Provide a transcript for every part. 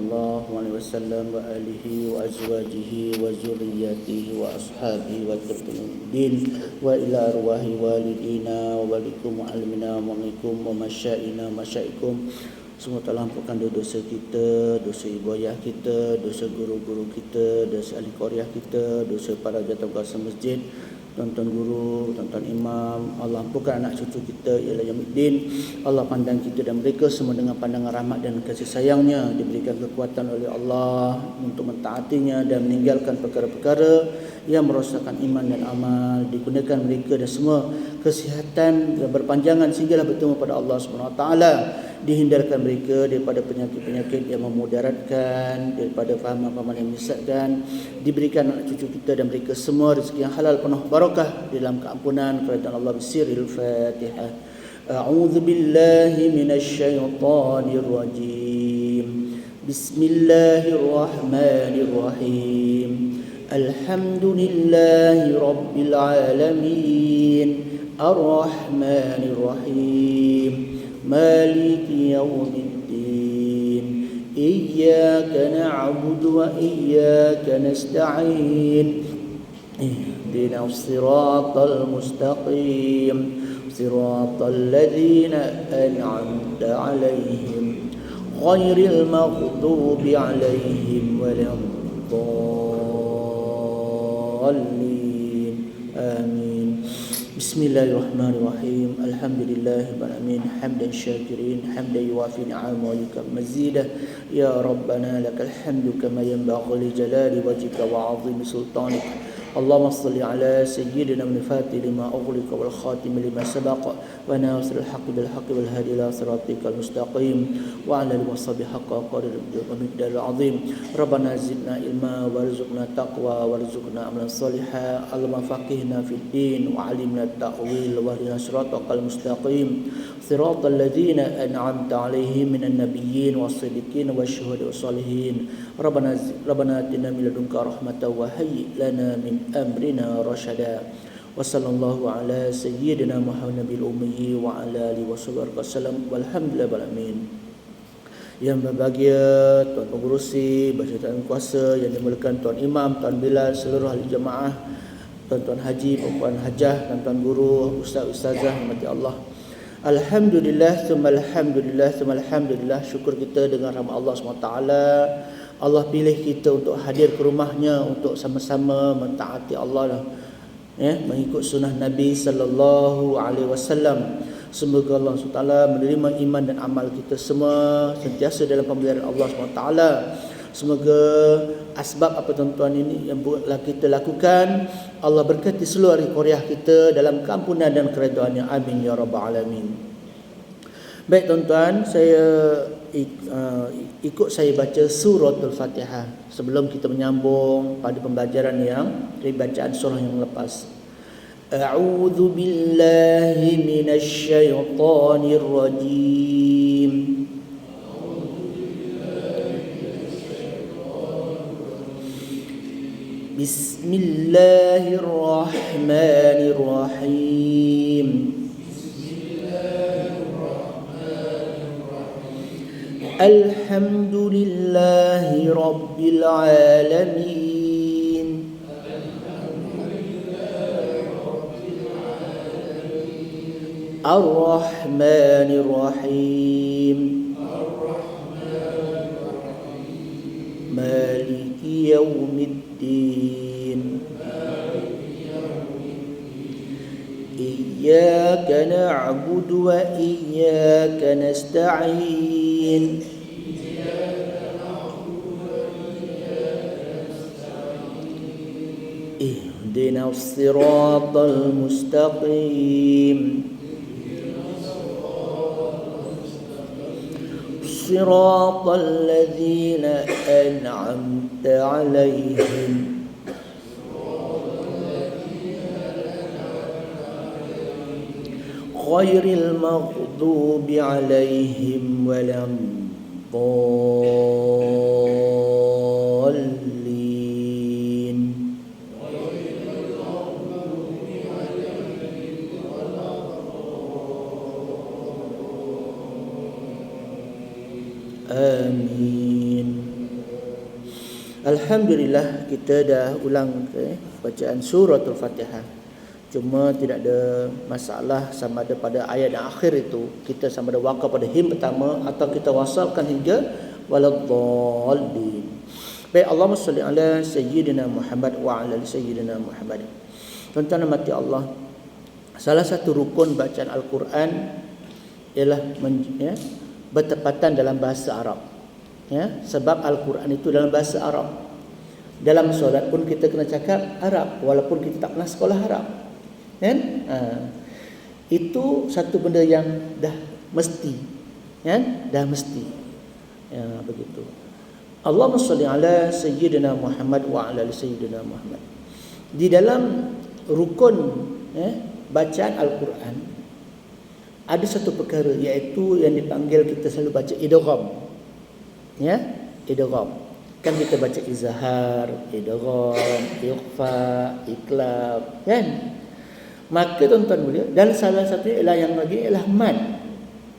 sallallahu alaihi wasallam wa alihi wa azwajihi wa zurriyyatihi wa ashabihi wa tabi'in wa ila arwahi walidina wa walikum mu'allimina wa mu'allikum wa masyaina masyaikum. Semua telah ampunkan dosa kita, dosa ibu ayah kita, dosa guru-guru kita, dosa ahli qaryah kita, dosa para jatuh kuasa masjid, tuan-tuan guru, tuan-tuan imam. Allah ampunkan anak cucu kita ila yaumiddin. Allah pandang kita dan mereka semua dengan pandangan rahmat dan kasih sayangnya. Diberikan kekuatan oleh Allah untuk mentaatinya dan meninggalkan perkara-perkara yang merosakkan iman dan amal. Digunakan mereka dan semua kesihatan dan berpanjangan sehinggalah bertemu pada Allah Subhanahu Wa Taala. Dihindarkan mereka daripada penyakit-penyakit yang memudaratkan, daripada fahaman-fahaman yang menyesatkan. Diberikan anak cucu kita dan mereka semua rezeki yang halal penuh barakah dalam keampunan kerajaan Allah. Bisiril Fatihah. A'udzu billahi minasy syaithanir rajim. Bismillahirrahmanirrahim. Alhamdulillahi rabbil alamin. Ar-Rahmanir Rahim. Maliki yaumiddin. Iyyaka na'budu wa iyyaka nasta'in. Ihdinas siratal mustaqim. Siratal ladzina an'amta 'alaihim ghairil maghdubi 'alaihim waladdallin. Amin. Bismillahirrahmanirrahim. Alhamdulillahirabbil alamin. Hamdan syakirin, hamdan yuwafi ni'amahu wa yukam mazidah. Ya Rabbana lakal hamdu kama yanbaghi li jalali wajhika wa 'azimi sultanik. Allahumma salli ala sayyidina al-fatih lima ughliqa wal khatim lima sabaqa wa nasiril haqqi bil haqqi wal hadi ila siratikal mustaqim wa ala alihi washabihi haqqa qadri wa miqdaril azim. Rabbana zidna ilma warzuqna taqwa warzuqna amalan salihan. Allahumma faqihna fid din wa 'allimna at-ta'wil wa hdina siratal mustaqim. Siratal ladzina an'amta 'alaihim minan nabiyyin was-siddiqin wasyuhada'i was-salihin. Rabbana atina min ladunka rahmatan wa hayyi lana min amrina rasyada. Wa sallallahu ala sayyidina Muhammad nabil ummi wa ala alihi wasallam. Walhamdulillahil alamin. Yang berbahagia tuan pengurusi, Basyatan Kuasa yang dimuliakan tuan imam, tuan bilal, seluruh ahli jemaah, tuan-tuan haji, puan hajah, tuan-tuan guru, ustaz-ustazah rahmati Allah. Alhamdulillah, thumma alhamdulillah, thumma alhamdulillah. Syukur kita dengan rahmat Allah SWT. Allah pilih kita untuk hadir ke rumahnya untuk sama-sama mentaati Allah lah, mengikut sunnah Nabi sallallahu alaihi wasallam. Semoga Allah SWT menerima iman dan amal kita semua sentiasa dalam pemeliharaan Allah SWT. Semoga asbab apa tuan-tuan ini yang kita lakukan, Allah berkati seluruh ahli qaryah kita dalam keampunan dan keredaannya. Amin ya rabbal alamin. Baik tuan-tuan, saya ikut saya baca suratul Fatihah sebelum kita menyambung pada pembelajaran yang dari bacaan surah yang lepas. A'udzu billahi minasy syaithanir rajim. Bismillahirrahmanirrahim. Alhamdulillahi rabbil alamin. Ar-Rahmanir Rahim. Maliki yaumiddin. Iyyaka na'budu wa iyyaka nasta'in. Ihdinas siratal mustaqim. Siratal ladzina an'amta 'alaihim ghairil maghdubi 'alaihim waladdallin. Amin. Alhamdulillah kita dah ulang bacaan suratul Fatihah. Cuma tidak ada masalah sama ada pada ayat yang akhir itu kita sama ada waqaf pada him pertama atau kita wasalkan hingga waladdallin. Baik, Allahumma salli ala sayyidina Muhammad wa ala sayyidina Muhammad. Tuan-tuan dan mati Allah, salah satu rukun bacaan Al-Quran ialah bertepatan dalam bahasa Arab. Ya, sebab Al-Quran itu dalam bahasa Arab. Dalam solat pun kita kena cakap Arab walaupun kita tak pernah sekolah Arab. Kan? Itu satu benda yang dah mesti. Kan? Dah mesti. Ya, begitu. Allahumma salli ala sayyidina Muhammad wa ala sayyidina Muhammad. Di dalam rukun bacaan Al-Quran ada satu perkara iaitu yang dipanggil kita selalu baca idgham. Ya, idgham. Kan kita baca izhar, idgham, ikhfa, iqlab, kan? Maka tuan-tuan mulia, dan salah satunya ialah yang lagi ialah mad.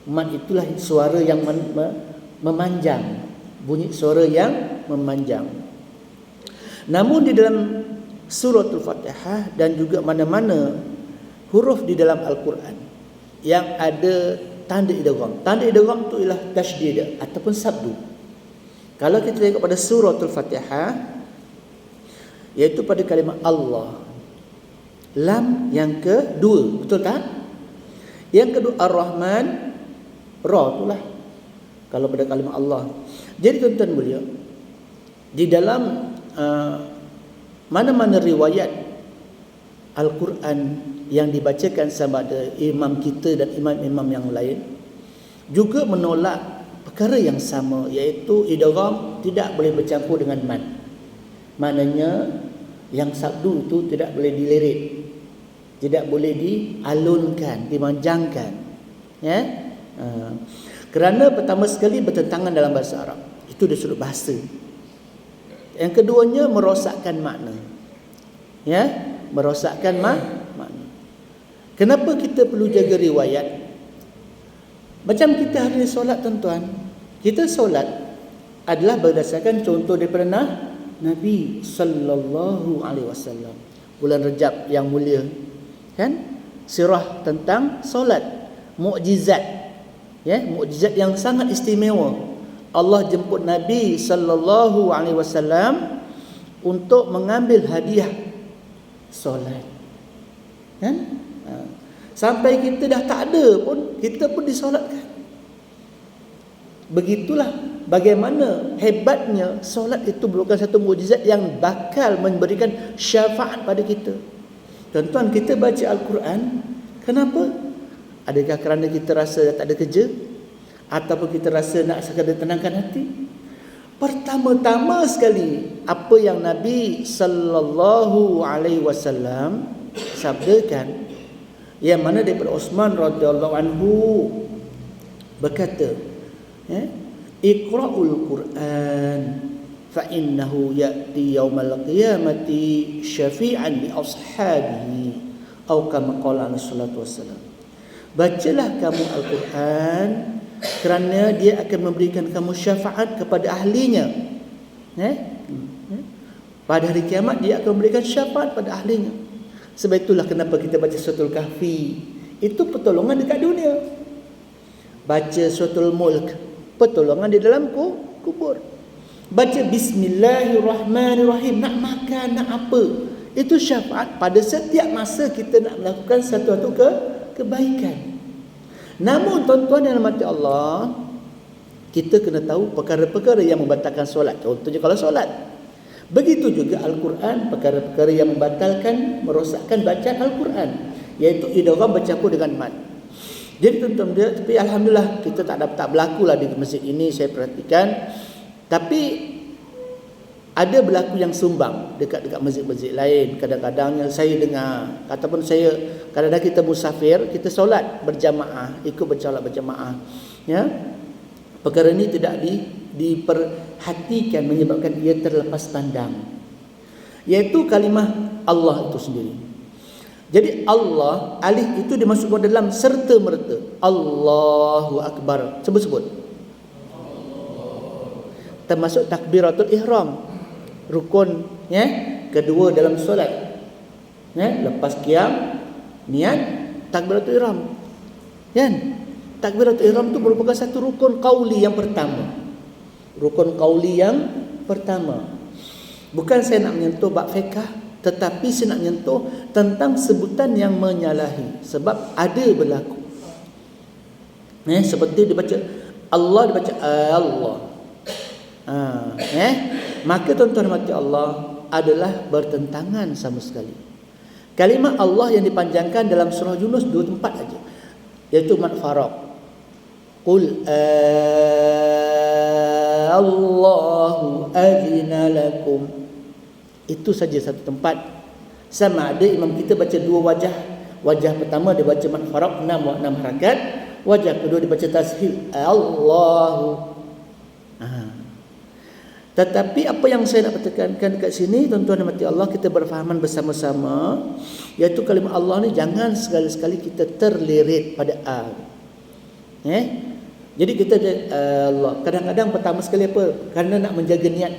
Mad itulah suara yang memanjang, bunyi suara yang memanjang. Namun di dalam suratul Fatihah dan juga mana-mana huruf di dalam Al-Quran yang ada tanda idgham. Tanda idgham itu ialah tasydid ataupun sabdu. Kalau kita tengok pada suratul Fatihah, iaitu pada kalimah Allah, lam yang kedua, betul tak? Yang kedua Ar-Rahman, ra itulah kalau pada kalimah Allah. Jadi tuan-tuan mulia, di dalam mana-mana riwayat Al-Quran yang dibacakan sama ada imam kita dan imam-imam yang lain juga menolak perkara yang sama, iaitu idgham tidak boleh bercampur dengan mad. Maknanya yang sabdu itu tidak boleh dilirik, tidak boleh dialunkan, dimanjangkan. Ya? Kerana pertama sekali bertentangan dalam bahasa Arab. Itu dari sudut bahasa. Yang keduanya merosakkan makna. Ya, merosakkan makna. Kenapa kita perlu jaga riwayat? Macam kita hari ini solat tuan-tuan, kita solat adalah berdasarkan contoh daripada Nabi sallallahu alaihi wasallam. Bulan Rejab yang mulia, kan? Sirah tentang solat, mukjizat. Ya, mukjizat yang sangat istimewa. Allah jemput Nabi sallallahu alaihi wasallam untuk mengambil hadiah solat. Kan? Sampai kita dah tak ada pun, kita pun disolatkan. Begitulah bagaimana hebatnya solat itu merupakan satu mukjizat yang bakal memberikan syafaat pada kita. Tuan-tuan, kita baca Al-Quran, kenapa? Adakah kerana kita rasa tak ada kerja? Ataupun kita rasa nak sekadar tenangkan hati? Pertama-tama sekali, apa yang Nabi sallallahu alaihi wasallam sabdakan, yang mana daripada Uthman radhiyallahu anhu berkata, Iqra'ul Quran fa innahu ya'ti yaumal qiyamati syafi'an li ashabihi atau kama qala sallallahu wasallam. Bacalah kamu Al-Quran kerana dia akan memberikan kamu syafaat kepada ahlinya. Pada hari kiamat dia akan memberikan syafaat pada ahlinya. Sebab itulah kenapa kita baca suratul Kahfi. Itu pertolongan dekat dunia. Baca suratul Mulk, pertolongan di dalam kubur. Baca Bismillahirrahmanirrahim, nak makan, nak apa, itu syafaat pada setiap masa kita nak melakukan satu kebaikan. Namun tuan-tuan yang dirahmati Allah, kita kena tahu perkara-perkara yang membatalkan solat. Contohnya kalau solat. Begitu juga Al-Quran, perkara-perkara yang membatalkan, merosakkan bacaan Al-Quran, iaitu idgham bercampur dengan mad. Jadi tuan-tuan dia, tapi alhamdulillah kita tak berlakulah di masjid ini, saya perhatikan. Tapi ada berlaku yang sumbang dekat masjid-masjid lain. Kadang-kadangnya saya dengar, ataupun saya kadang-kadang kita musafir, kita solat berjamaah, ikut bersolat berjamaah. Ya. Perkara ini tidak diperhatikan, menyebabkan ia terlepas pandang, iaitu kalimah Allah itu sendiri. Jadi Allah, alif itu dimasukkan dalam serta-merta. Allahu Akbar, sebut-sebut. Termasuk takbiratul ihram. rukun kedua dalam solat. Lepas qiyam niat takbiratul ihram. Kan? Takbiratul ihram itu merupakan satu rukun qauli yang pertama. Rukun qauli yang pertama. Bukan saya nak menyentuh bab fiqh, tetapi saya nak menyentuh tentang sebutan yang menyalahi. Sebab ada berlaku. Seperti dibaca Allah, dibaca Allah. Maka tuan-tuan mati Allah adalah bertentangan sama sekali. Kalimah Allah yang dipanjangkan dalam surah Yunus 2 tempat aja, iaitu mad faraq. Qul Allahu adzina lakum. Itu saja satu tempat. Sama ada imam kita baca dua wajah. Wajah pertama dia baca mad faraq 6 harakat, wajah kedua dia baca tashil Allahu. Tetapi apa yang saya nak tekankan dekat sini, tuan-tuan dan mati Allah, kita berfahaman bersama-sama, iaitu kalimah Allah ni jangan sekali-sekali kita terlirit pada A. Jadi kita Allah, kadang-kadang pertama sekali apa? Kerana nak menjaga niat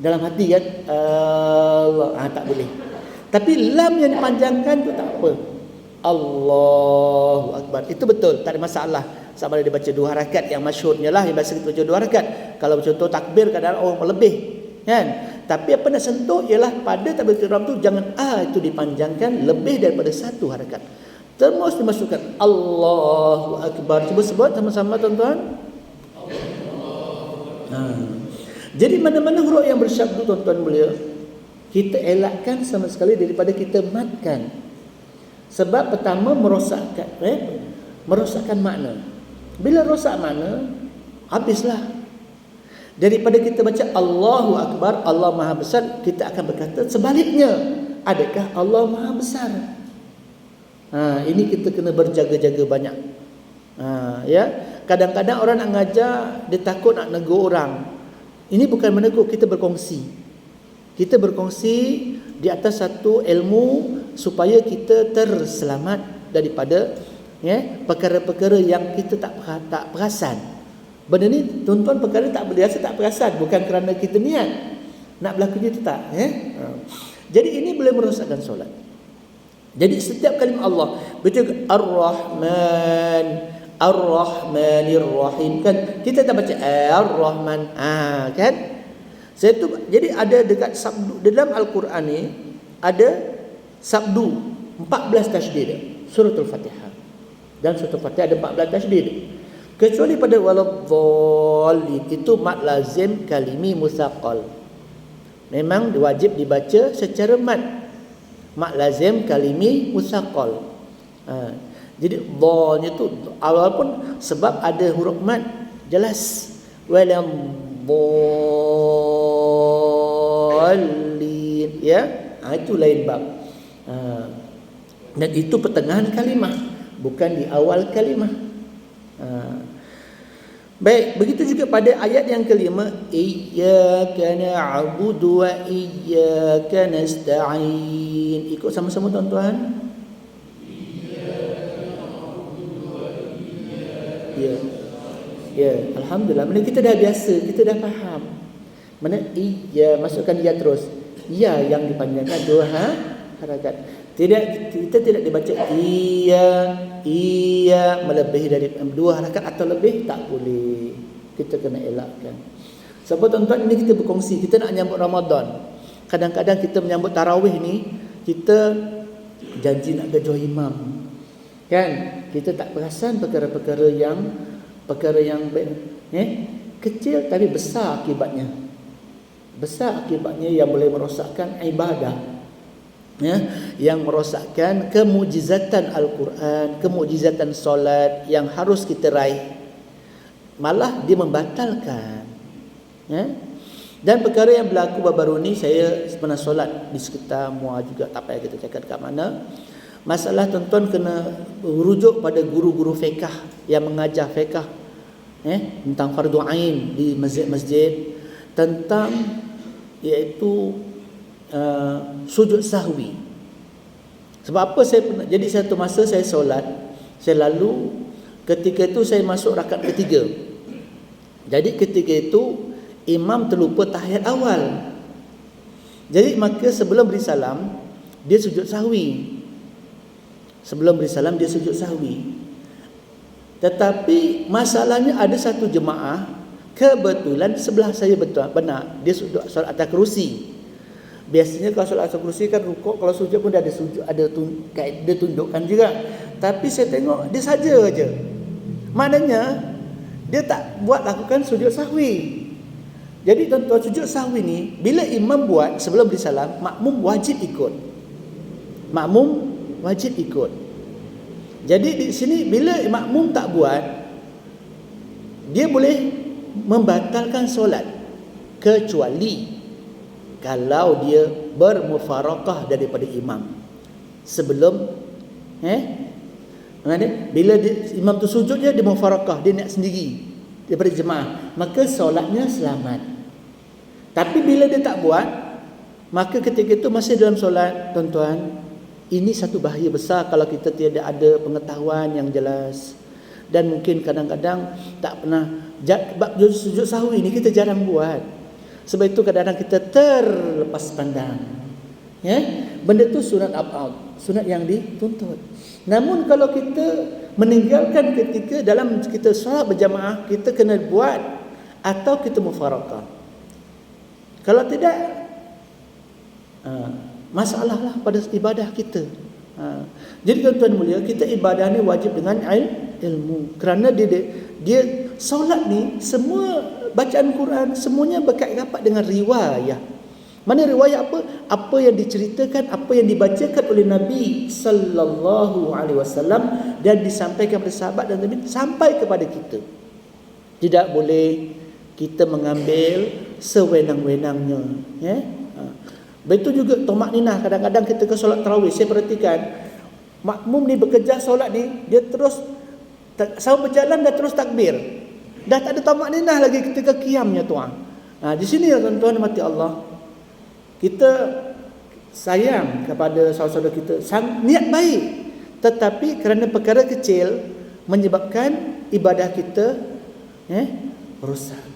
dalam hati kan, Allah, tak boleh. Tapi lam yang dipanjangkan tu tak apa. Allahu Akbar. Itu betul, tak ada masalah. Sama ada dia baca 2 harakat, yang masyhurnya lah yang biasa kita baca 2 harakat. Kalau contoh takbir kadang orang lebih, kan? Tapi apa nak sentuh ialah pada takbiratul ihram tu jangan A itu dipanjangkan lebih daripada 1 harakat. Terus dimasukkan Allahu Akbar. Cuba sebut sama-sama tuan-tuan. Jadi mana-mana huruf yang bersyabdu tuan-tuan mulia, kita elakkan sama sekali daripada kita matkan. Sebab pertama merosakkan makna. Bila rosak makna, habislah. Daripada kita baca Allahu Akbar, Allah Maha Besar, kita akan berkata sebaliknya, adakah Allah Maha Besar? Ini kita kena berjaga-jaga banyak. Kadang-kadang orang nak ngajar, dia takut nak negur orang. Ini bukan menegur, kita berkongsi. Kita berkongsi di atas satu ilmu supaya kita terselamat daripada perkara-perkara yang kita tak perasan. Benda ni tuan-tuan perkara tak biasa, tak perasan, bukan kerana kita niat nak berlakunya itu tak. Jadi ini boleh merosakkan solat. Jadi setiap kalimah Allah betul Ar-Rahman, Ar-Rahmanir Rahim, kan kita tak baca Ar-Rahman, kan? Saya tu jadi ada dekat sabdu dalam Al-Quran ni ada sabdu 14 tasydid suratul Fatihah. Dan surah Fatihah ada 14 tasydid. Kecuali pada waladhdallin itu mad lazim kalimi musaqqal. Memang wajib dibaca secara mad. Mad lazim kalimi musaqqal. Jadi dhalnya tu awal pun sebab ada huruf mad jelas. Waladhdallin, itu lain bab. Dan itu pertengahan kalimah, bukan di awal kalimah. Baik, begitu juga pada ayat yang kelima, iyyaka na'budu wa iyyaka nasta'in. Ikut sama-sama tuan-tuan. Ya, alhamdulillah. Mana kita dah biasa, kita dah faham. Mana masukkan ya terus. Ya yang dipanjangkan 2 harakat. Kita tidak dibaca iya melebihi dari 2 harakat atau lebih, tak boleh. Kita kena elakkan. Sebab tuan-tuan ini kita berkongsi, kita nak menyambut Ramadan. Kadang-kadang kita menyambut tarawih ni, kita janji nak gajuh imam. Kan? Kita tak perasan perkara-perkara yang kecil tapi besar akibatnya. Besar akibatnya yang boleh merosakkan ibadah. Yang merosakkan kemujizatan Al-Quran, kemujizatan solat yang harus kita raih. Malah dia membatalkan. Dan perkara yang berlaku baru-baru ni, saya pernah solat di sekitar Muar juga, tak payah kita cakap dekat mana. Masalah tuan-tuan kena rujuk pada guru-guru fiqh yang mengajar fiqh tentang fardu ain di masjid-masjid, tentang iaitu sujud sahwi. Sebab apa saya pernah, jadi satu masa saya solat, saya lalu ketika itu saya masuk rakaat ketiga. Jadi ketika itu imam terlupa tahiyat awal. Jadi maka sebelum beri salam dia sujud sahwi. Sebelum beri salam dia sujud sahwi. Tetapi masalahnya ada satu jemaah kebetulan sebelah saya benar dia sujud solat atas kerusi. Biasanya kalau solat atas kerusi kan rukuk, kalau sujud pun dia ada sujud, ada dia tunjukkan juga. Tapi saya tengok dia saja aja. Maknanya dia tak buat lakukan sujud sahwi. Jadi tuan-tuan, sujud sahwi ni bila imam buat sebelum beri salam, makmum wajib ikut. Makmum wajib ikut. Jadi di sini bila makmum tak buat, dia boleh membatalkan solat kecuali kalau dia bermufarakah daripada imam sebelum bila imam tu sujud dia mufarakah, dia nak sendiri daripada jemaah, maka solatnya selamat. Tapi bila dia tak buat, maka ketika itu masih dalam solat, tuan-tuan, ini satu bahaya besar kalau kita tidak ada pengetahuan yang jelas. Dan mungkin kadang-kadang tak pernah, sujud sahwi ni kita jarang buat. Sebab itu kadang-kadang kita terlepas pandang. Benda tu sunat ab'ad, sunat yang dituntut. Namun kalau kita meninggalkan ketika dalam kita solat berjamaah, kita kena buat atau kita mufarakah. Kalau tidak, masalahlah pada ibadah kita. Jadi tuan-tuan mulia, kita ibadah ni wajib dengan ilmu. Kerana dia solat ni, semua bacaan Quran semuanya berkait rapat dengan riwayah. Mana riwayat apa? Apa yang diceritakan, apa yang dibacakan oleh Nabi sallallahu alaihi wasallam dan disampaikan kepada sahabat dan Nabi sampai kepada kita. Tidak boleh kita mengambil sewenang-wenangnya, Begitu juga tumakninah. Kadang-kadang kita ke solat tarawih, saya perhatikan makmum ni bekerja solat ni, dia terus sama berjalan dah terus takbir, dah tak ada tumakninah lagi ketika qiyamnya tuan. Di sini tuan-tuan mati Allah, kita sayang kepada saudara-saudara kita, niat baik, tetapi kerana perkara kecil menyebabkan ibadah kita rosak,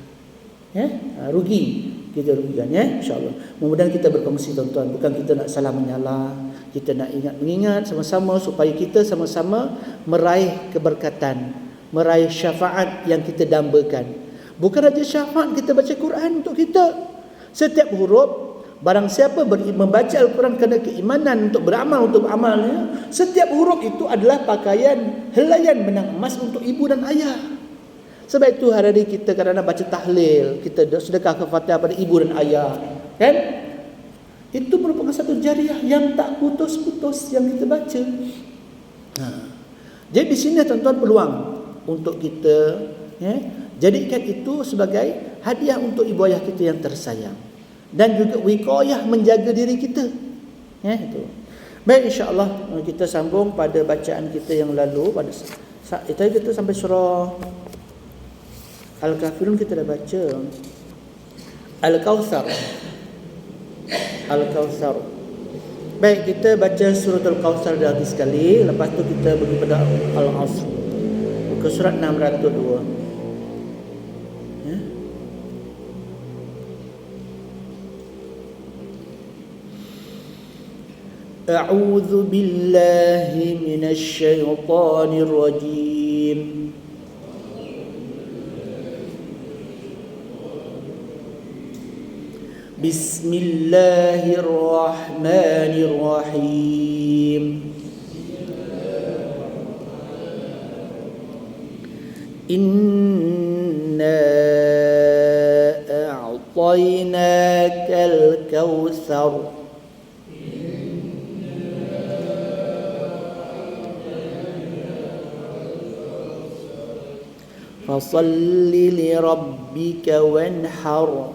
rugi. Kita rugikan, insyaAllah. Mudah-mudahan kita berkongsi tuan-tuan, bukan kita nak salah menyalah, kita nak mengingat sama-sama supaya kita sama-sama meraih keberkatan, meraih syafaat yang kita dambakan. Bukan saja syafaat kita baca Quran untuk kita, setiap huruf, barang siapa membaca Al-Quran kerana keimanan untuk beramal, untuk beramalnya, setiap huruf itu adalah pakaian helaian benang emas untuk ibu dan ayah. Sebab itu hari-hari kita kadang-kadang baca tahlil, kita sedekah Fatihah pada ibu dan ayah, kan? Itu merupakan satu jariah yang tak putus-putus yang kita baca. Jadi di sini tuan-tuan peluang untuk kita jadikan itu sebagai hadiah untuk ibu ayah kita yang tersayang, dan juga wiqayah menjaga diri kita. Itu. Baik, insya-Allah kita sambung pada bacaan kita yang lalu. Pada tadi kita sampai surah Al-Kafirun, kita dah baca Al-Kautsar. Al-Kautsar. Baik, kita baca surah Al-Kautsar lagi sekali. Lepas tu kita pergi pada Al-Asr, ke surat 602. A'udzu billahi minasy syaithanir rajim. Bismillahirrahmanirrahim. Inna a'tainakal kautsar. Fasalli li rabbika wanhar.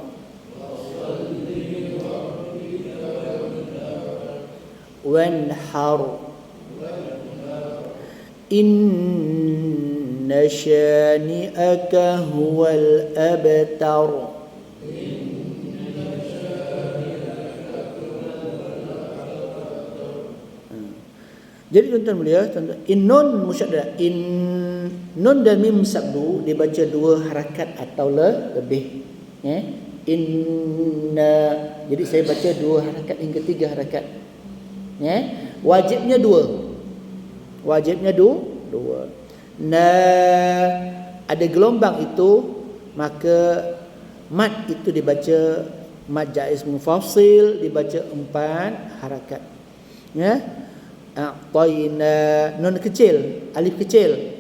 Wanhar. Inna syani'aka huwal abtar. Jadi tuan-tuan mulia, nun musyaddah, nun dan mim sabdu dibaca dua harakat atau lebih. Inna. Jadi saya baca 2 harakat hingga 3 harakat. Wajibnya 2. Wajibnya 2. Na, ada gelombang itu, maka mad itu dibaca mad jaiz munfasil, dibaca 4 harakat. A'tayna, nun kecil, alif kecil.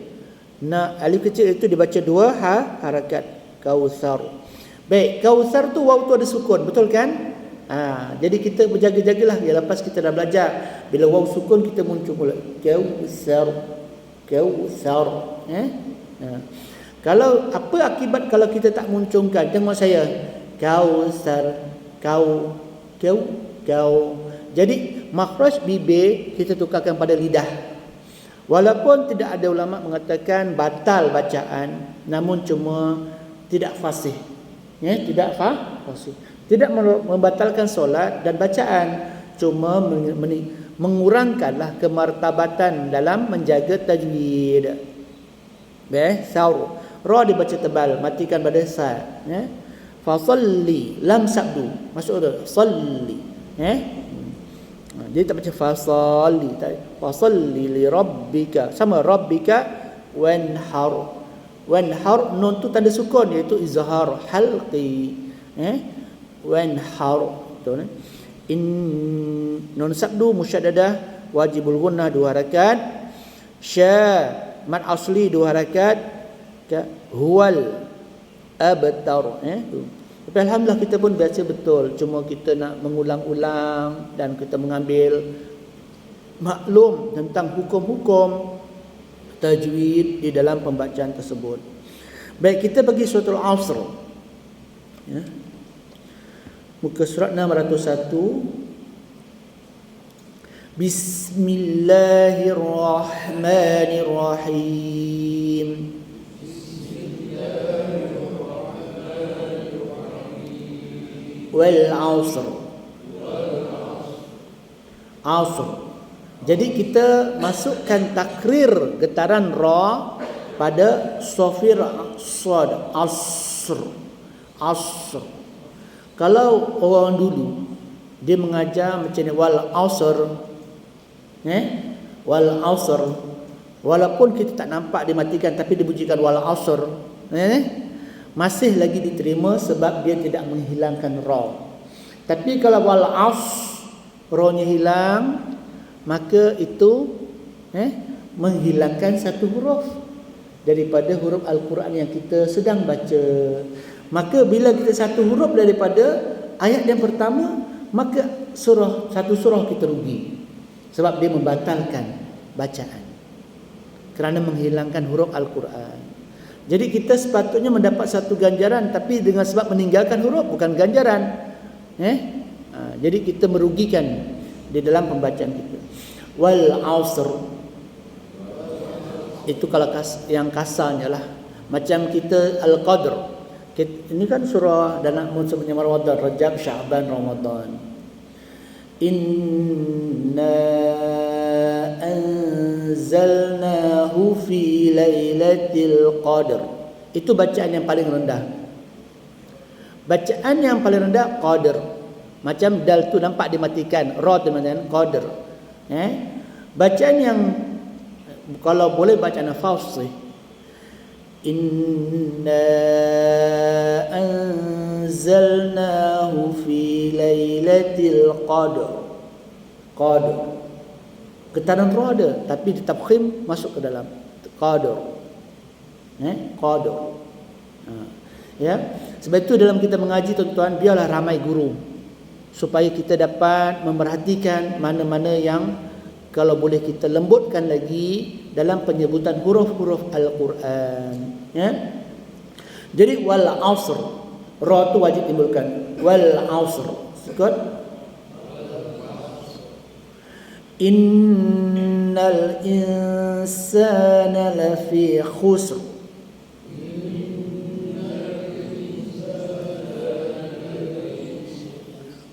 Alif kecil itu dibaca 2 harakat. Kautsar. Baik, kautsar tu waw tu ada sukun, betul kan? Jadi kita berjaga-jagalah ya, lepas kita dah belajar, bila waw sukun kita muncul pula kautsar. Kautsar. Kalau apa akibat kalau kita tak munculkan? Tengok saya. Kautsar. Kau. Jadi makhraj bibir kita tukarkan pada lidah. Walaupun tidak ada ulama mengatakan batal bacaan, namun cuma tidak fasih. Tidak fasih. Tidak membatalkan solat dan bacaan, cuma mengurangkanlah kemartabatan dalam menjaga tajwid. Saur. Ra dibaca tebal, matikan pada sa. Fasalli, lam sabdu. Masuk tu, salli. Dia tak baca fasalli, fasalli li rabbika. Sama rabbika wanhar. Wanhar, nun tu tanda sukun, iaitu izhar halqi. Wanhar. Betul. Nun sabdu musyaddadah wajibul gunnah 2 harakat. Sya mad asli 2 harakat. Huwal abtar. Tapi alhamdulillah kita pun baca betul, cuma kita nak mengulang-ulang dan kita mengambil maklum tentang hukum-hukum tajwid di dalam pembacaan tersebut. Baik, kita pergi suratul Asr. Muka surat 601. Bismillahirrahmanirrahim. Wal asr. Asr. Jadi kita masukkan takrir getaran ra pada sofir sad. Asr. Asr. Kalau orang dulu dia mengajar macam ni, wal asr. Wal asr. Walaupun kita tak nampak dia matikan, tapi dibunyikan wal asr. Masih lagi diterima sebab dia tidak menghilangkan ra. Tapi kalau wal as, ra-nya hilang, maka itu menghilangkan satu huruf daripada huruf Al-Quran yang kita sedang baca. Maka bila kita satu huruf daripada ayat yang pertama, maka satu surah kita rugi, sebab dia membatalkan bacaan kerana menghilangkan huruf Al-Quran. Jadi kita sepatutnya mendapat satu ganjaran, tapi dengan sebab meninggalkan huruf bukan ganjaran. Jadi kita merugikan di dalam pembacaan kita. Wal asr. Itu kalau yang kasarnya lah. Macam kita Al-Qadr. Ini kan surah dan nak sebutnya Ramadan, Rajab, Sya'ban, Ramadan. Inna anzalnahu fi lailatul qadr. Itu bacaan yang paling rendah. Bacaan yang paling rendah qadr. Macam dal tu nampak dimatikan, ra tu macam qadr. Bacaan yang kalau boleh bacaan fasih. Inna anzalnahu fi lailatul qadr. Qadr. Getaran ra ada, tapi ditafkhim masuk ke dalam qadr. Qadr. Ya. Sebab itu dalam kita mengaji, tuan-tuan, biarlah ramai guru supaya kita dapat memerhatikan mana-mana yang kalau boleh kita lembutkan lagi dalam penyebutan huruf-huruf Al-Quran. Jadi wal asr, ra tu wajib timbulkan. Wal asr. Sekut. Innal insana lafi khusr.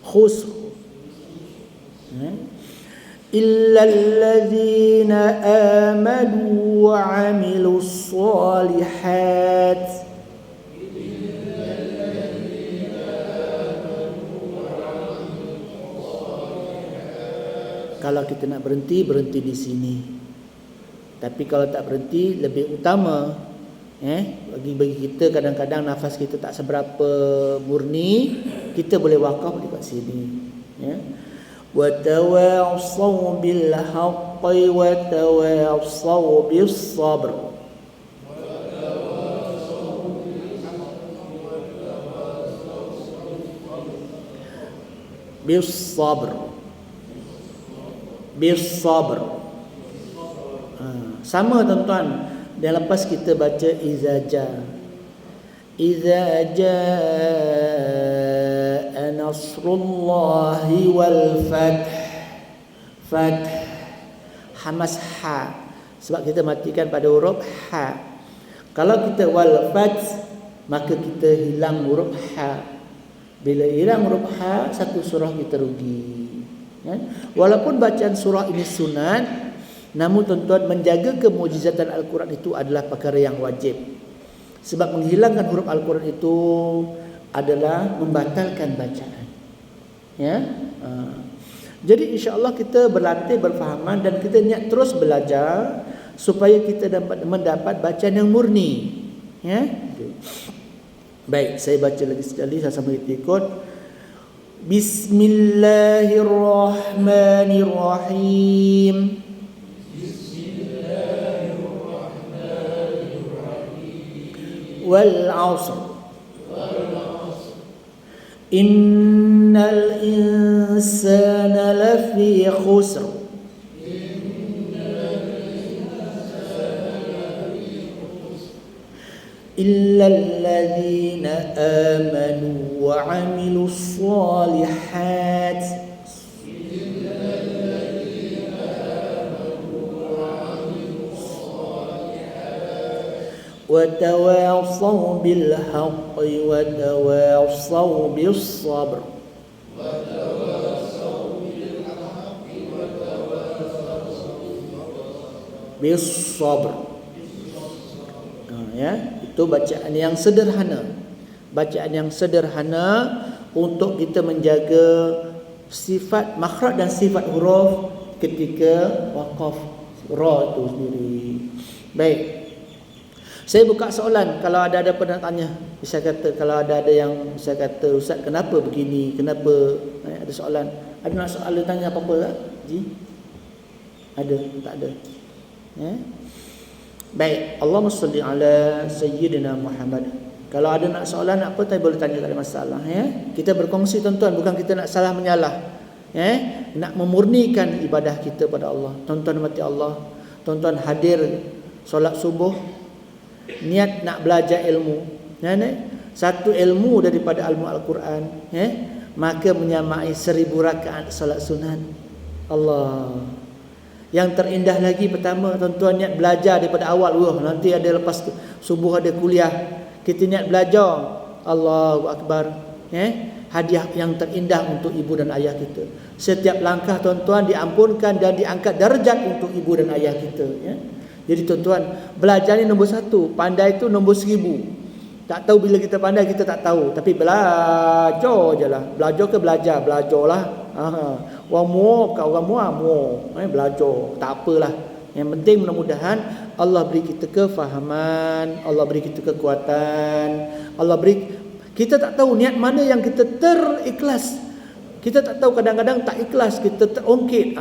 Khusr. إلا الذين آمنوا وعملوا الصالحات Kalau kita nak berhenti, berhenti di sini. Tapi kalau tak berhenti, lebih utama bagi kita kadang-kadang nafas kita tak seberapa murni, kita boleh wakaf dekat sini. Wa tawassaw bil haqqi wa tawassaw bis sabr. Bis sabr. Bis sabr. Sama tuan-tuan. Dan lepas kita baca iza jaa nasrullahi wal fath hamas ha, sebab kita matikan pada huruf ha. Kalau kita wal fath, maka kita hilang huruf ha. Bila hilang huruf ha, satu surah kita rugi. Walaupun bacaan surah ini sunat, namun tuan-tuan, menjaga kemujizatan Al-Quran itu adalah perkara yang wajib. Sebab menghilangkan huruf Al-Quran itu adalah membatalkan bacaan. Jadi insya-Allah kita berlatih berfahaman dan kita niat terus belajar supaya kita dapat mendapat bacaan yang murni. Baik, saya baca lagi sekali, saya sama ikut. Bismillahirrahmanirrahim. Wal 'ashr. Innal insana lafi khusr. Illa alladhina amanu wa 'amilus shalihat. وتواصوا بالحق وتواصوا بالصبر. بالصبر. Itu bacaan yang sederhana. Bacaan yang sederhana untuk kita menjaga sifat makhraj dan sifat huruf ketika waqaf ra itu sendiri. Baik. Saya buka soalan kalau ada pernah tanya. Bisa kata kalau ada yang bisa kata, Ustaz kenapa begini? Kenapa ada soalan? Ada nak soalan tanya apa-apa tak? Ji? Ada? Tak ada? Baik, Allahumma salli ala Sayyidina Muhammad. Kalau ada nak soalan apa tadi boleh tanya, tak ada masalah. Kita berkongsi tuan-tuan, bukan kita nak salah menyalah. Nak memurnikan ibadah kita pada Allah. Tuan-tuan mati Allah. Tuan-tuan hadir solat subuh, niat nak belajar ilmu. Satu ilmu daripada ilmu Al-Quran, maka menyamai 1000 rakaat solat sunat. Allah. Yang terindah lagi pertama, tuan-tuan niat belajar daripada awal. Nanti ada lepas subuh ada kuliah, kita niat belajar. Allahu Akbar. Hadiah yang terindah untuk ibu dan ayah kita. Setiap langkah tuan-tuan diampunkan dan diangkat darjat untuk ibu dan ayah kita. Jadi tuan-tuan, belajar ni nombor 1, pandai tu nombor 1000. Tak tahu bila kita pandai, kita tak tahu. Tapi belajar je lah. Belajar ke belajar? Belajarlah. Orang muak, orang muak. Belajar. Tak apalah. Yang penting mudah-mudahan Allah beri kita kefahaman, Allah beri kita kekuatan, Allah beri. Kita tak tahu niat mana yang kita terikhlas. Kita tak tahu, kadang-kadang tak ikhlas, kita terungkit.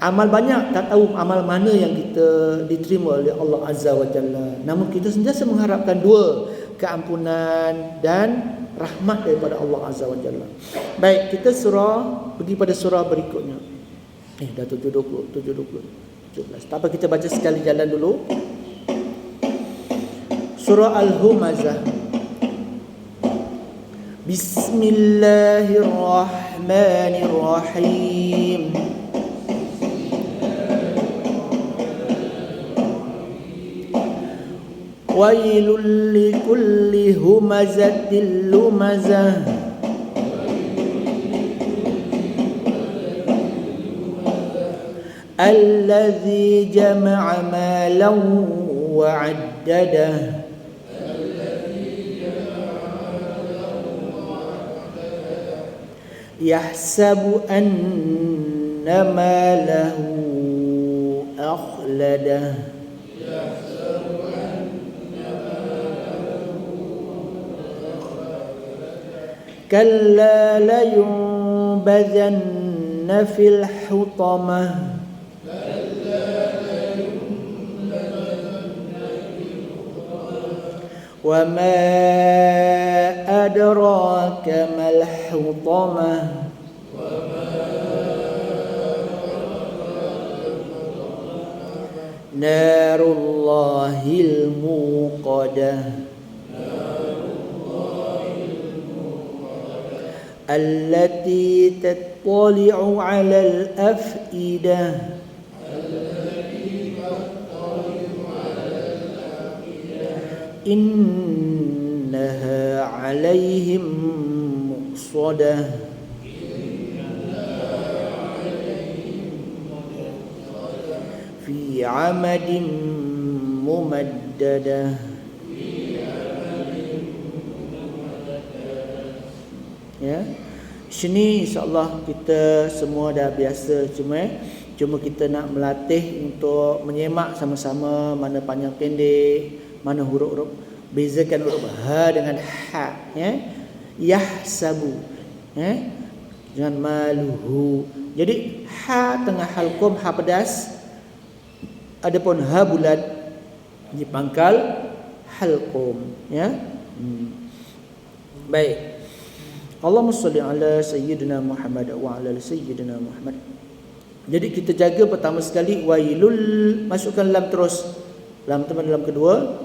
Amal banyak, tak tahu amal mana yang kita diterima oleh Allah Azza wa Jalla. Namun kita sentiasa mengharapkan dua, keampunan dan rahmat daripada Allah Azza wa Jalla. Baik, kita pergi pada surah berikutnya. Dah 7.20, 17. Tak apa, kita baca sekali jalan dulu. Surah Al-Humazah. Bismillahirrahmanirrahim. Wailul likulli humazatil lumazah. Alladzi jama'a malan wa 'addadah. Yahsabu anna malahu akhladah kalla layunbadhanna fil hutamah wa ma adraka mal hutamah narullahil muqadah allati tattali'u 'alal af'idah innaha 'alaihim muqsadah fi 'amadin mumaddadah. Ya, sini insya-Allah kita semua dah biasa, cuma kita nak melatih untuk menyemak sama-sama mana panjang pendek, mana huruf-huruf, bezakan huruf ha dengan ha, ya. Yahsabu, ya. Jangan maluhu. Jadi ha tengah halqum, ha pedas. Adapun ha bulat di pangkal halqum, ya. Baik. Allahumma salli ala sayyidina Muhammad wa ala sayyidina Muhammad. Jadi kita jaga pertama sekali wailul, masukkan lam terus. Lam teman dalam kedua.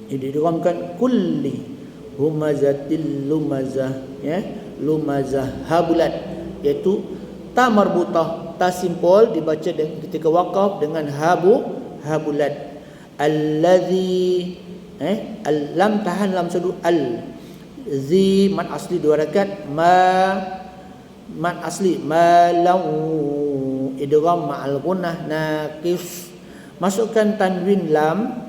Jadi diramkan kulli humazatil lumazah, ya. Lumazah ha bulat, iaitu ta marbutah, ta simpul dibaca ketika waqaf dengan ha bulat. Allazi lam tahan lam sadu al zi mad asli 2 rakaat, mad asli ma lau idgham ma'al gunnah naqis. Masukkan tanwin lam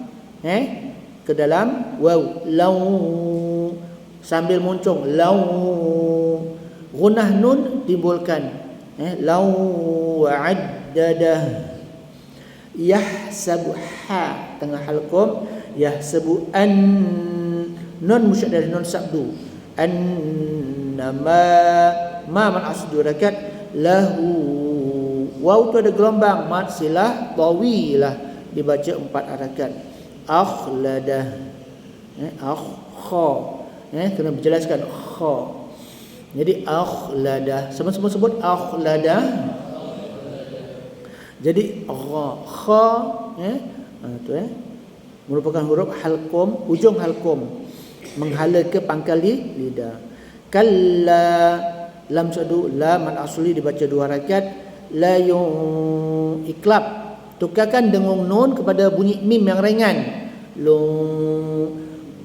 ke dalam waw lau sambil muncung lau. Gunnah nun timbulkan lau wa'addadah. Yahsabu ha tengah halqum, yahsabu an nun musyaddad nun sabdu, annama ma man asdu rakat lahu. Waw tu ada gelombang, mad silah tawilah dibaca 4 harakat. Akhladah, kha, kena berjelaskan kha. Jadi akhladah, sama-sama sebut akhladah. Jadi kha, tu merupakan huruf halqum, ujung halqum, menghala ke pangkal lidah. Kalla lam sadu lam al-asli dibaca 2 harakat. La iklab, tukarkan dengung nun kepada bunyi mim yang ringan.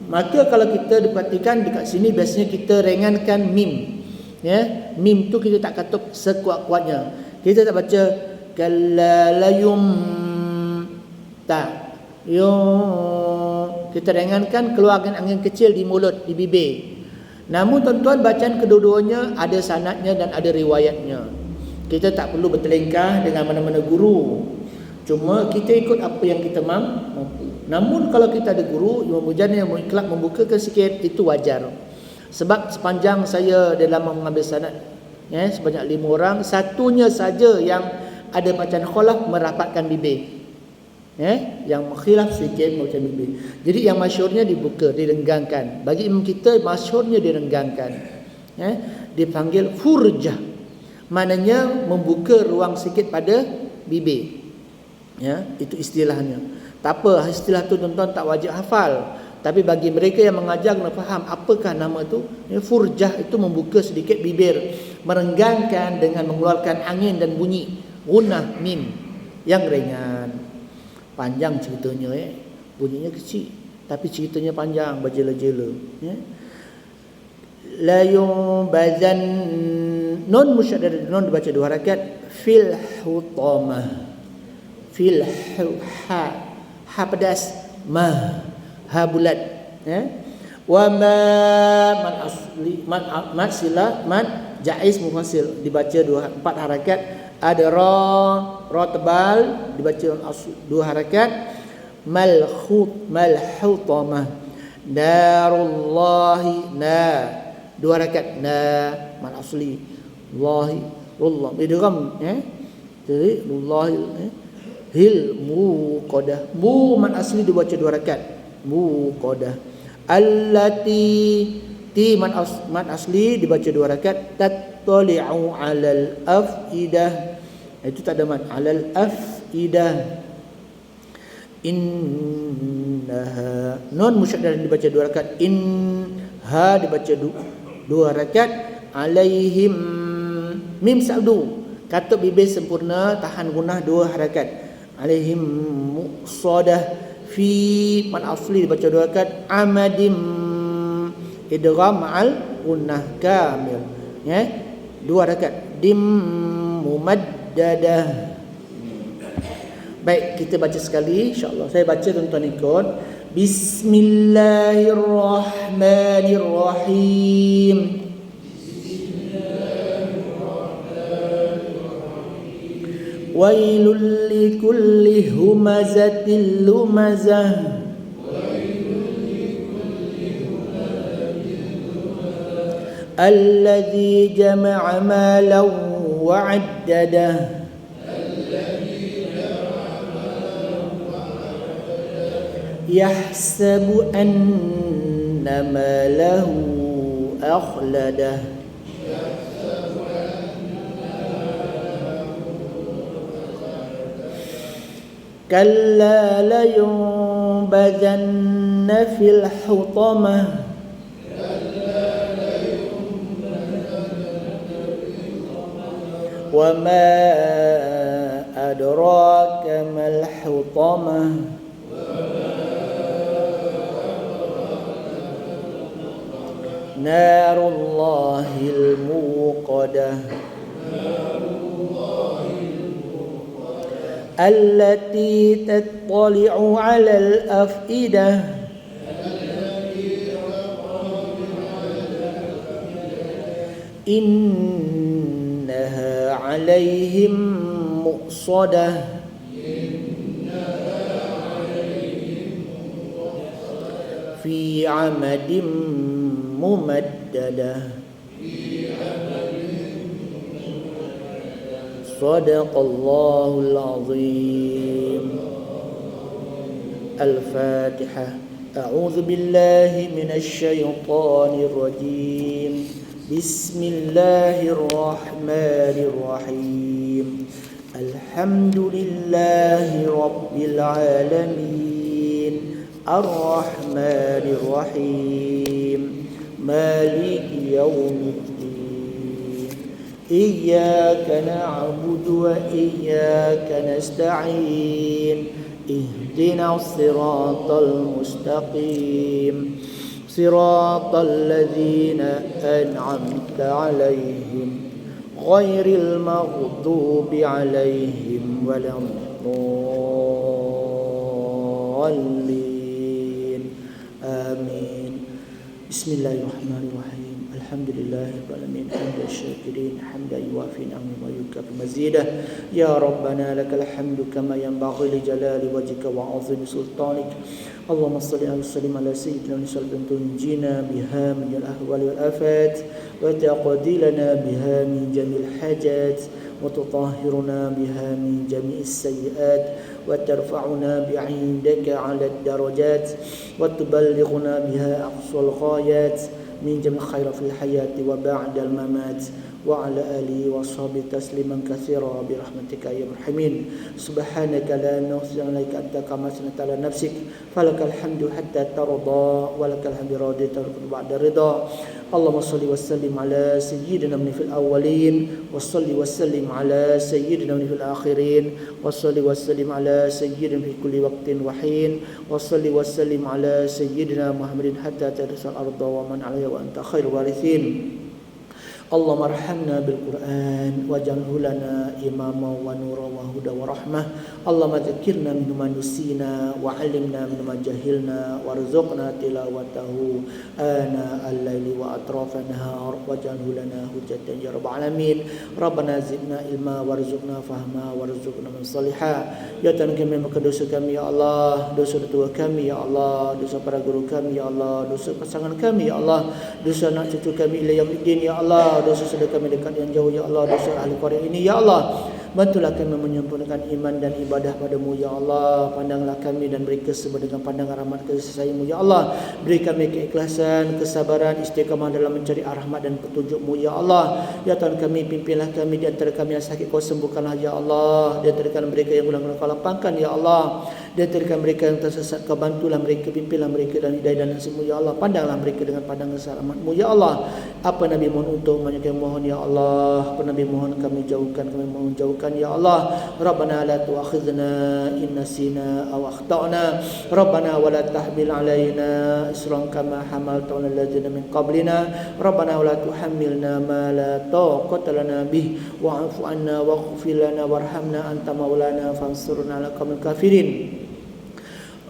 Maka kalau kita perhatikan dekat sini biasanya kita ringankan mim. Ya, mim tu kita tak katuk sekuat-kuatnya. Kita tak baca kalla layum tak. Kita ringankan, keluarkan angin kecil di mulut, di bibir. Namun tuan-tuan, bacaan kedua-duanya ada sanadnya dan ada riwayatnya. Kita tak perlu bertelingkah dengan mana-mana guru. Cuma kita ikut apa yang kita mampu. Namun kalau kita ada guru, Imam Mujani yang mengiklab membukakan sikit, itu wajar. Sebab sepanjang saya dalam mengambil sanad, sebanyak 5 orang, satunya saja yang ada bacaan khalaf merapatkan bibir. Yang khilaf sikit macam bibir. Jadi yang masyhurnya dibuka, direnggangkan. Bagi imam kita masyhurnya direnggangkan. Dipanggil furjah. Maknanya membuka ruang sikit pada bibir. Itu istilahnya. Tak apa, istilah tu tuan-tuan tak wajib hafal. Tapi bagi mereka yang mengajar kena faham apakah nama tu. Furjah itu membuka sedikit bibir, merenggangkan dengan mengeluarkan angin dan bunyi gunnah mim yang ringan. Panjang ceritanya, bunyinya kecil tapi ceritanya panjang, berjela-jela. La yumbazan, nun musyaddad nun dibaca 2 harakat. Fil hutamah, fil ha pedas, ma ha bulat. Wa ma man asli man silah man jaiz mufasil dibaca 4 harakat. Ada ra tebal dibaca dua harakat. Malhutamah. Narullahi dua harakat mal asli Allahi Allah idgham jadi Allahi hil muqadah man asli dibaca dua harakat muqadah. Allati man asli dibaca dua harakat. Tattali'u 'alal afidah itu tak ada man 'alal afidah. Innaha nun musyaddah dibaca dua harakat. Ha dibaca dua harakat. Alaihim mim sabdu katuk bibir sempurna tahan gunah dua harakat. Alaihim muqsadah fi man asli dibaca dua harakat. Amadim idgham ma'al gunnah kamil dua harakat. Dim mumaddadah. Baik, kita baca sekali insya-Allah. Saya baca, tuan-tuan ikut. Bismillahirrahmanirrahim. Wailul likulli humazatil lumazah. Alladzi jama'a malan wa 'addadah. Yahsabu anna malahu akhladah. Kalla layunbadhanna fil hutamah. Wa ma adraka mal hutamah. Narullahil muqadah. Allati tattali'u 'alal afidah. Innaha 'alaihim muqsadah. Fi 'amadim mumaddadah. Sadaqallahul azim. Al-Fatihah. A'udzu billahi minasy syaithanir rajim. Bismillahirrahmanirrahim. Alhamdulillahi rabbil alamin. Ar-Rahmanir Rahim. Maliki yaumiddin. Iyyaka na'budu wa iyyaka nasta'in. Ihdinas siratal mustaqim. Siratal ladzina an'amta 'alaihim ghairil maghdubi 'alaihim waladdallin. Amin. Bismillahirrahmanirrahim. Alhamdulillahirabbil alamin. Hamdan syakirin, hamdan yuwafi ni'amahu wa yukafi mazidah. Ya Rabbana lakal hamdu kama yanbaghi li jalali wajhika wa 'azimi sultanik. Allahumma salli wa sallim ala sayyidina Muhammadin tunjina biha min al-ahwali wal afat wa taqdilana biha min jamil hajat wa tutahhiruna biha min jami'is sayyi'at وترفعنا بعندك على الدرجات وتبلغنا بها أقصى الغايات من جميع الخير في الحياة وبعد الممات وعلى آله وصحبه تسليما كثيرا برحمتك يا الراحمين. سبحانك لا نحصي عليك أنت كما أثنيت على نفسك فلك الحمد حتى ترضى ولك الحمد رضيت بعد الرضا. اللهم صل وسلم على سيدنا في الأولين وصل وسلم على سيدنا في الآخرين وصل وسلم على سيدنا في كل وقت وحين وصل وسلم على سيدنا محمد حتى ترث الأرض ومن عليها وأنت خير الوارثين. Allahumma arhamna bil Qur'an waj'alhu lana imama wa nura wa huda wa rahmah. Allahumma dzakirna minhu ma nusina wa 'allimna minhu ma jahilna warzuqna tilawatahu ana al-laili wa atrafan nahar waj'alhu lana hujjatan ya rabbal alamin. Rabbana zidna ilma warzuqna fahma warzuqna min salihah. Ya Tuhan kami, maka dosa kami ya Allah, dosa tua kami ya Allah, dosa para guru kami ya Allah, dosa pasangan kami ya Allah, dosa anak cucu kami ila yaumil ya Allah, dosa saudara kami dekat yang jauh ya Allah, dosa ahli Korea ini ya Allah. Bantulah kami menyempurnakan iman dan ibadah padamu ya Allah. Pandanglah kami dan beri kesemua dengan pandangan rahmat kasih sayangmu ya Allah. Beri kami keikhlasan, kesabaran, istiqamah dalam mencari rahmat dan petunjukmu ya Allah. Ya Tuhan kami, pimpinlah kami di antara kami yang sakit, kau sembuhkanlah ya Allah. Di antara mereka yang ulang-ulang kau lapangkan ya Allah. Di antara mereka yang tersesat, kau bantulah mereka, pimpinlah mereka dan hidayah dan semua ya Allah. Pandanglah mereka dengan pandangan rahmatmu ya Allah. Apa Nabi mohon untuk kami mohon ya Allah. Apa Nabi mohon kami jauhkan, kami mohon jauhkan ya Allah. Rabbana la tu'akhidhna in nasina aw akhtana. Rabbana wa la tahmil alaina isran kama hamalta 'alal ladzina min qablina. Rabbana wa la tuhammilna ma la taqata lana bih wa'fu 'anna waghfir lana warhamna anta maulana fansurna 'alal qaumil kafirin.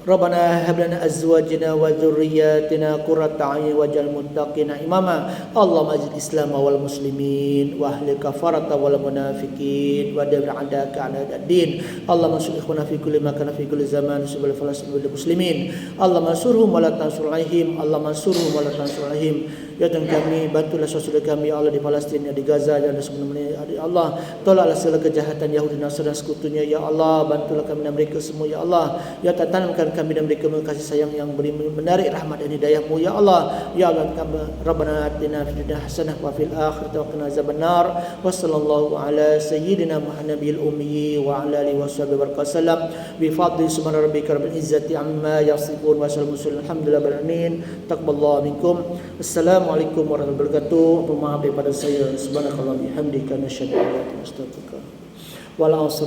Rabbana hab lana azwajana wa dhurriyyatina qurrata a'yun waj'al muttaqina imama. Allahumma ajil Islam wal muslimin wa ahli kafarata wal munafiqin wa dabir adaka ala ad-din. Allahumma sul ikhwana fi kulli makan fi kulli zaman subhal falastin wal muslimin. Allahumma surhum wa la tansur alaihim. Allahumma surhum wa la tansur alaihim. Ya Tuhan kami, bantulah saudara kami ya Allah di Palestin, di Gaza dan semuanya ya Allah. Tolaklah segala kejahatan Yahudi Nasrani dan sekutunya ya Allah. Bantulah kami dan mereka semua ya Allah. Ya Tuhan, tanamkan kami dan mereka kasih sayang yang beri menarik rahmat dan hidayah-Mu ya Allah. Ya Allah, Rabbana atina fid dunya hasanah wa fil akhirati wa qina azabannar. Wa sallallahu ala sayyidina Muhammadil ummi wa ala alihi washabihi wasallam. Bi fadli subhana rabbika rabbil izzati amma yasifun wa salamun alhamdulillahi rabbil alamin. Taqabbalallahu minkum. Assalamualaikum warahmatullahi wabarakatuh. Maaf daripada saya. Subhanakallah bihamdika nasyhadu an la ilaha illa anta astaghfiruka wa atubu ilaik.